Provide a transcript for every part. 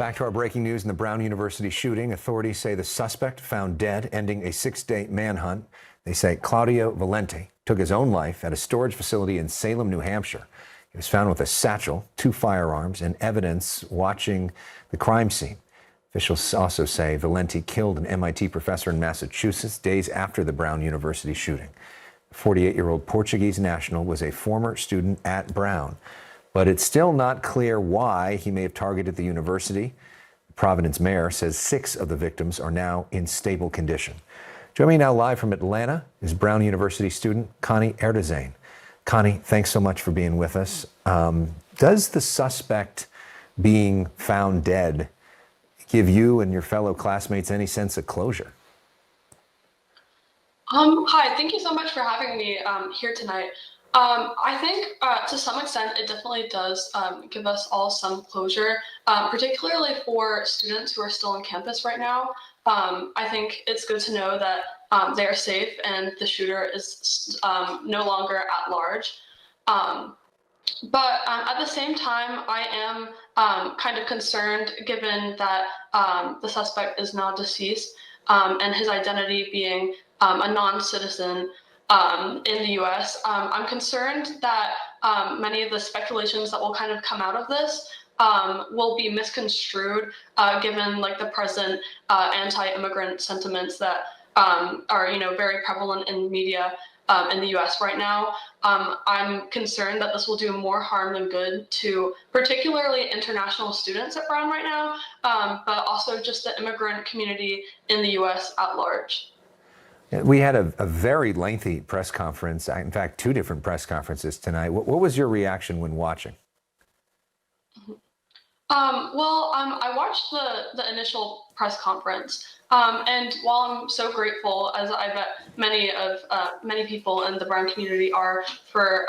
Back to our breaking news in the Brown University shooting. Authorities say the suspect found dead, ending a 6-day manhunt. They say Claudio Valente took his own life at a storage facility in Salem, New Hampshire. He was found with a satchel, 2 firearms, and evidence watching the crime scene. Officials also say Valente killed an MIT professor in Massachusetts days after the Brown University shooting. The 48-year-old Portuguese national was a former student at Brown. But it's still not clear why he may have targeted the university. The Providence mayor says 6 of the victims are now in stable condition. Joining me now live from Atlanta is Brown University student Connie Erdezain. Connie, thanks so much for being with us. Does the suspect being found dead give you and your fellow classmates any sense of closure? Hi, thank you so much for having me here tonight. I think to some extent it definitely does give us all some closure, particularly for students who are still on campus right now. I think it's good to know that they are safe and the shooter is no longer at large. But at the same time, I am kind of concerned given that the suspect is now deceased and his identity being a non-citizen in the U.S. I'm concerned that many of the speculations that will kind of come out of this will be misconstrued given like the present anti-immigrant sentiments that are very prevalent in media in the U.S. right now. I'm concerned that this will do more harm than good to particularly international students at Brown right now, but also just the immigrant community in the U.S. at large. We had a very lengthy press conference, in fact, 2 different press conferences tonight. What was your reaction when watching? I watched the initial press conference, and while I'm so grateful, as I bet many people in the Brown community are, for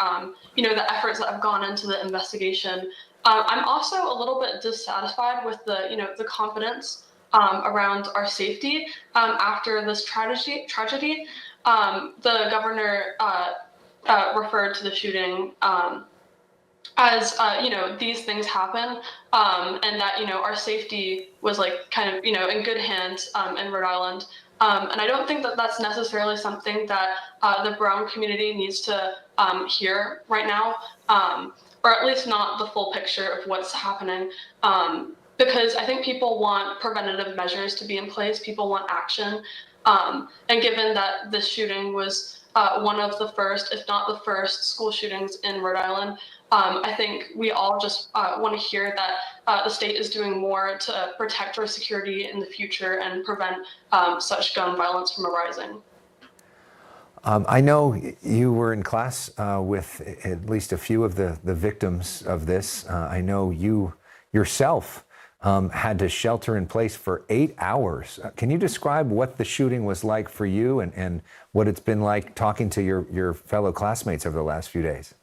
the efforts that have gone into the investigation, I'm also a little bit dissatisfied with the confidence around our safety after this tragedy. The governor referred to the shooting as these things happen, and that our safety was like kind of in good hands in Rhode Island, and I don't think that that's necessarily something that the Brown community needs to hear right now, or at least not the full picture of what's happening. Because I think people want preventative measures to be in place. People want action. And given that this shooting was one of the first, if not the first, school shootings in Rhode Island, I think we all just want to hear that the state is doing more to protect our security in the future and prevent such gun violence from arising. I know you were in class with at least a few of the victims of this. I know you yourself had to shelter in place for 8 hours. Can you describe what the shooting was like for you and what it's been like talking to your fellow classmates over the last few days?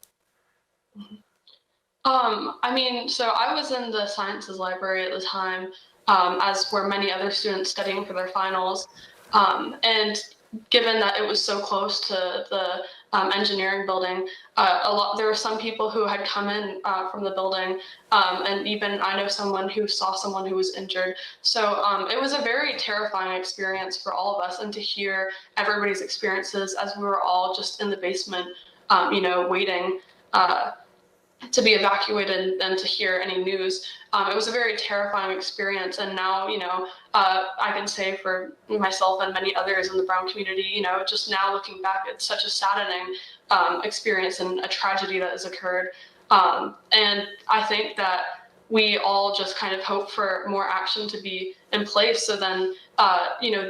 So I was in the sciences library at the time, as were many other students studying for their finals. And given that it was so close to the engineering building, there were some people who had come in from the building, and even I know someone who saw someone who was injured. So it was a very terrifying experience for all of us, and to hear everybody's experiences as we were all just in the basement, waiting to be evacuated and to hear any news. It was a very terrifying experience, and now, I can say for myself and many others in the Brown community, just now looking back, it's such a saddening experience and a tragedy that has occurred. And I think that we all just kind of hope for more action to be in place, so then,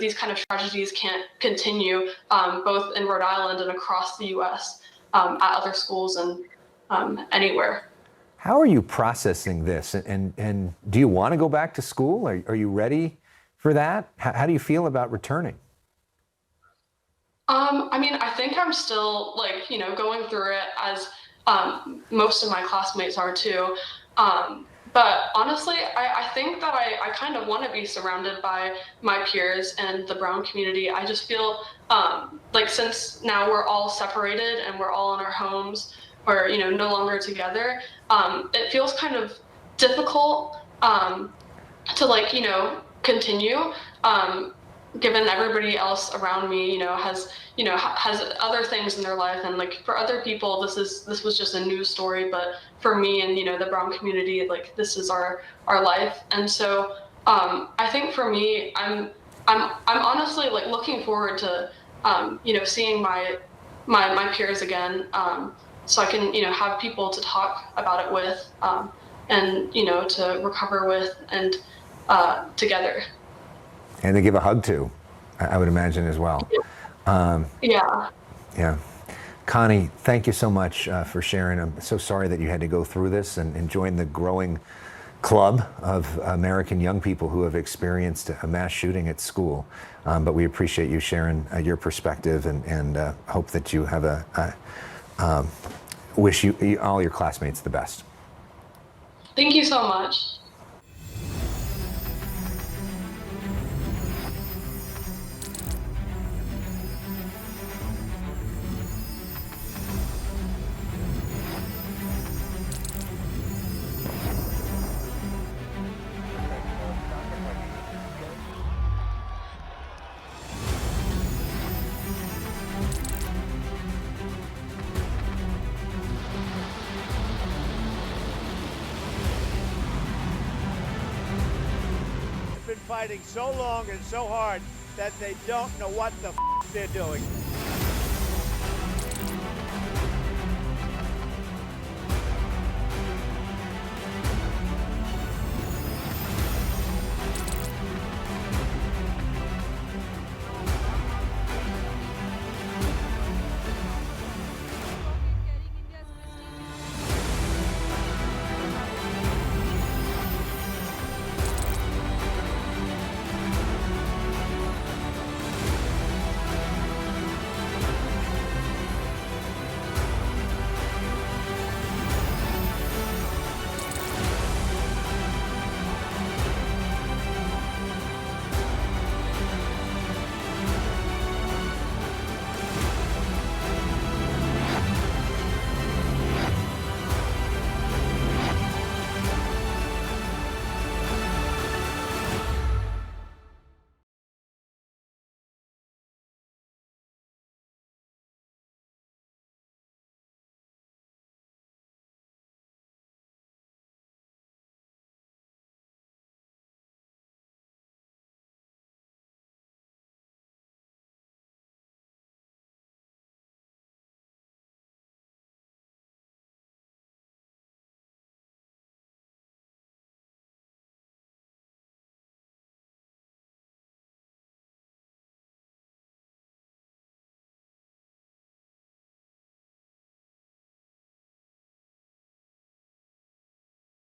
these kind of tragedies can't continue, both in Rhode Island and across the U.S. At other schools and anywhere. How are you processing this? And do you want to go back to school? Are you ready for that? How do you feel about returning? I think I'm still going through it as most of my classmates are too. But honestly, I think that I kind of want to be surrounded by my peers and the Brown community. I just feel since now we're all separated and we're all in our homes, or no longer together, it feels kind of difficult to like, continue, given everybody else around me, has other things in their life. And like for other people, this was just a news story, but for me and, the brown community, like this is our life. And so, I think for me, I'm honestly like looking forward to, seeing my peers again, so I can, have people to talk about it with, and, to recover with and together. And to give a hug to, I would imagine as well. Yeah. Yeah. Connie, thank you so much for sharing. I'm so sorry that you had to go through this and join the growing club of American young people who have experienced a mass shooting at school. But we appreciate you sharing your perspective and hope that you have wish you all your classmates the best. Thank you so much. Fighting so long and so hard that they don't know what the they're doing.